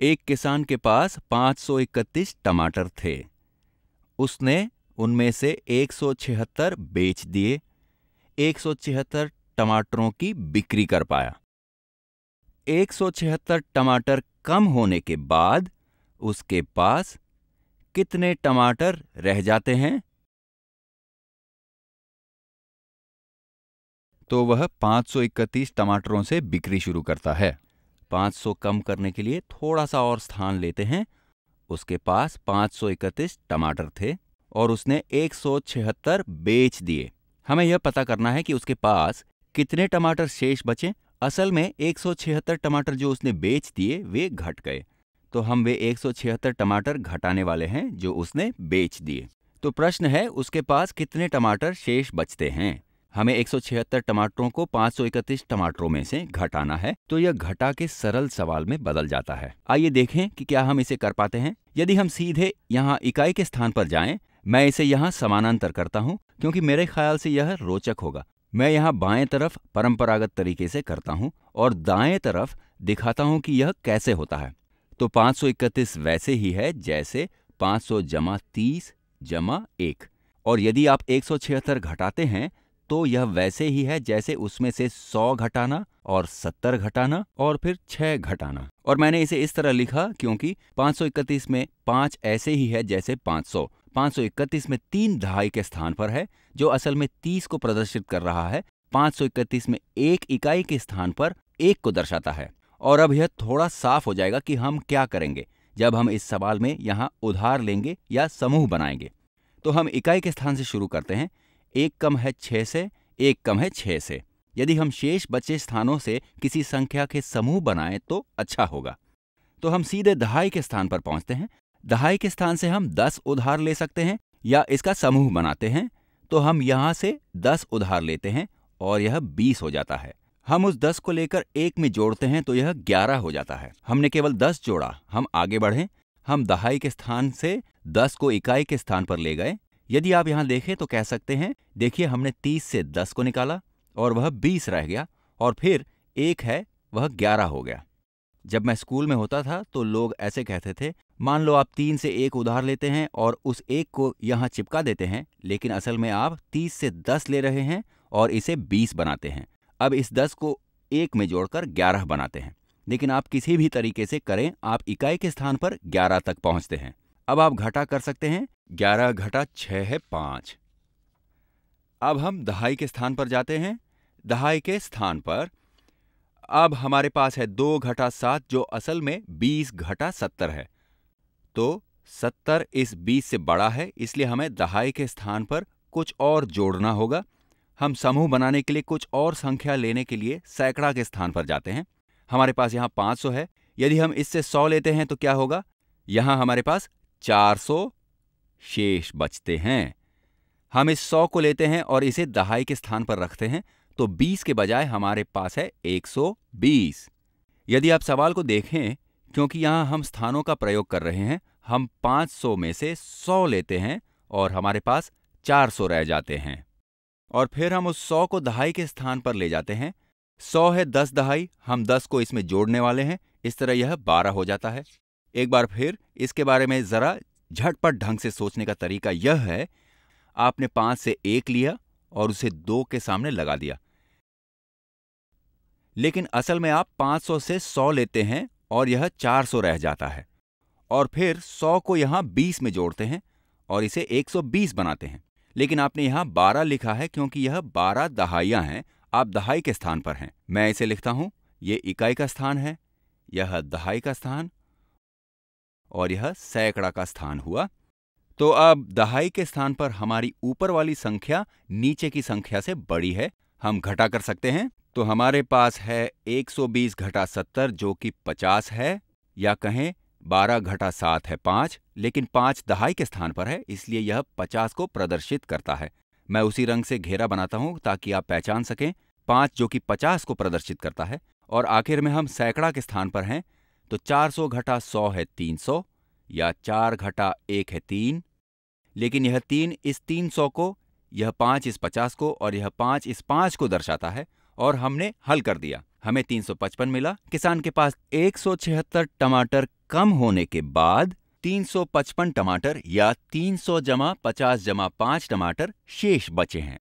एक किसान के पास 531 टमाटर थे। उसने उनमें से 176 बेच दिए। 176 टमाटरों की बिक्री कर पाया। 176 टमाटर कम होने के बाद उसके पास कितने टमाटर रह जाते हैं? तो वह 531 टमाटरों से बिक्री शुरू करता है। 500 कम करने के लिए थोड़ा सा और स्थान लेते हैं। उसके पास 531 टमाटर थे और उसने 176 बेच दिए। हमें यह पता करना है कि उसके पास कितने टमाटर शेष बचे। असल में 176 टमाटर जो उसने बेच दिए वे घट गए, तो हम वे 176 टमाटर घटाने वाले हैं जो उसने बेच दिए। तो प्रश्न है, उसके पास कितने टमाटर शेष बचते हैं। हमें 176 टमाटरों को 531 टमाटरों में से घटाना है, तो यह घटा के सरल सवाल में बदल जाता है। आइए देखें कि क्या हम इसे कर पाते हैं। यदि हम सीधे यहाँ इकाई के स्थान पर जाएं, मैं इसे यहाँ समानांतर करता हूँ क्योंकि मेरे ख्याल से यह रोचक होगा। मैं यहाँ बाएं तरफ परंपरागत तरीके से करता हूँ और दाएं तरफ दिखाता हूँ कि यह कैसे होता है। तो 531 वैसे ही है जैसे 500 जमा 30 जमा 1, और यदि आप 176 घटाते हैं तो यह वैसे ही है जैसे उसमें से 100 घटाना और 70 घटाना और फिर 6 घटाना। और मैंने इसे इस तरह लिखा क्योंकि 531 में 5 ऐसे ही है जैसे 500। 531 में 3 दहाई के स्थान पर है जो असल में 30 को प्रदर्शित कर रहा है। 531 में 1 इकाई के स्थान पर 1 को दर्शाता है। और अब यह थोड़ा साफ हो जाएगा कि हम क्या करेंगे जब हम इस सवाल में यहाँ उधार लेंगे या समूह बनाएंगे। तो हम इकाई के स्थान से शुरू करते हैं। 1 कम है 6 से, 1 कम है 6 से। यदि हम शेष बचे स्थानों से किसी संख्या के समूह बनाएं तो अच्छा होगा। तो हम सीधे दहाई के स्थान पर पहुंचते हैं। दहाई के स्थान से हम 10 उधार ले सकते हैं या इसका समूह बनाते हैं। तो हम यहाँ से 10 उधार लेते हैं और यह 20 हो जाता है। हम उस 10 को लेकर 1 में जोड़ते हैं तो यह 11 हो जाता है। हमने केवल 10 जोड़ा। हम आगे बढ़ें। हम दहाई के स्थान से 10 को इकाई के स्थान पर ले गए। यदि आप यहाँ देखें तो कह सकते हैं, देखिए हमने 30 से 10 को निकाला और वह 20 रह गया, और फिर 1 है वह 11 हो गया। जब मैं स्कूल में होता था तो लोग ऐसे कहते थे, मान लो आप 3 से 1 उधार लेते हैं और उस 1 को यहाँ चिपका देते हैं, लेकिन असल में आप 30 से 10 ले रहे हैं और इसे 20 बनाते हैं। अब इस 10 को 1 में जोड़कर 11 बनाते हैं। लेकिन आप किसी भी तरीके से करें, आप इकाई के स्थान पर 11 तक पहुँचते हैं। अब आप घटा कर सकते हैं। 11 घटा 6 है 5। अब हम दहाई के स्थान पर जाते हैं। दहाई के स्थान पर अब हमारे पास है 2 घटा 7 जो असल में 20 घटा 70 है। तो 70 इस 20 से बड़ा है, इसलिए हमें दहाई के स्थान पर कुछ और जोड़ना होगा। हम समूह बनाने के लिए कुछ और संख्या लेने के लिए सैकड़ा के स्थान पर जाते हैं। हमारे पास यहाँ 500 है। यदि हम इससे 100 लेते हैं तो क्या होगा? यहाँ हमारे पास 400 शेष बचते हैं। हम इस 100 को लेते हैं और इसे दहाई के स्थान पर रखते हैं, तो 20 के बजाय हमारे पास है 120। यदि आप सवाल को देखें, क्योंकि यहाँ हम स्थानों का प्रयोग कर रहे हैं, हम 500 में से 100 लेते हैं और हमारे पास 400 रह जाते हैं। और फिर हम उस 100 को दहाई के स्थान पर ले जाते हैं। 100 है 10 दहाई, हम 10 को इसमें जोड़ने वाले हैं, इस तरह यह 12 हो जाता है। एक बार फिर इसके बारे में जरा झटपट ढंग से सोचने का तरीका यह है, आपने 5 से 1 लिया और उसे 2 के सामने लगा दिया, लेकिन असल में आप 500 से 100 लेते हैं और यह 400 रह जाता है। और फिर 100 को यहां 20 में जोड़ते हैं और इसे 120 बनाते हैं, लेकिन आपने यहां 12 लिखा है क्योंकि यह 12 दहाइयां हैं। आप दहाई के स्थान पर हैं। मैं इसे लिखता हूं, यह इकाई का स्थान है, यह दहाई का स्थान और यह सैकड़ा का स्थान हुआ। तो अब दहाई के स्थान पर हमारी ऊपर वाली संख्या नीचे की संख्या से बड़ी है। हम घटा कर सकते हैं। तो हमारे पास है 120 घटा 70 जो कि 50 है, या कहें 12 घटा 7 है 5, लेकिन 5 दहाई के स्थान पर है, इसलिए यह 50 को प्रदर्शित करता है। मैं उसी रंग से घेरा बनाता हूं ताकि आप पहचान सकें। 5 जो कि 50 को प्रदर्शित करता है। और आखिर में हम सैकड़ा के स्थान पर हैं, तो 400 घटा 100 है 300, या 4 घटा 1 है 3, लेकिन यह 3 इस 300 को, यह 5 इस 50 को और यह 5 इस 5 को दर्शाता है। और हमने हल कर दिया, हमें 355 मिला। किसान के पास 176 टमाटर कम होने के बाद 355 टमाटर या 300 जमा 50 जमा 5 टमाटर शेष बचे हैं।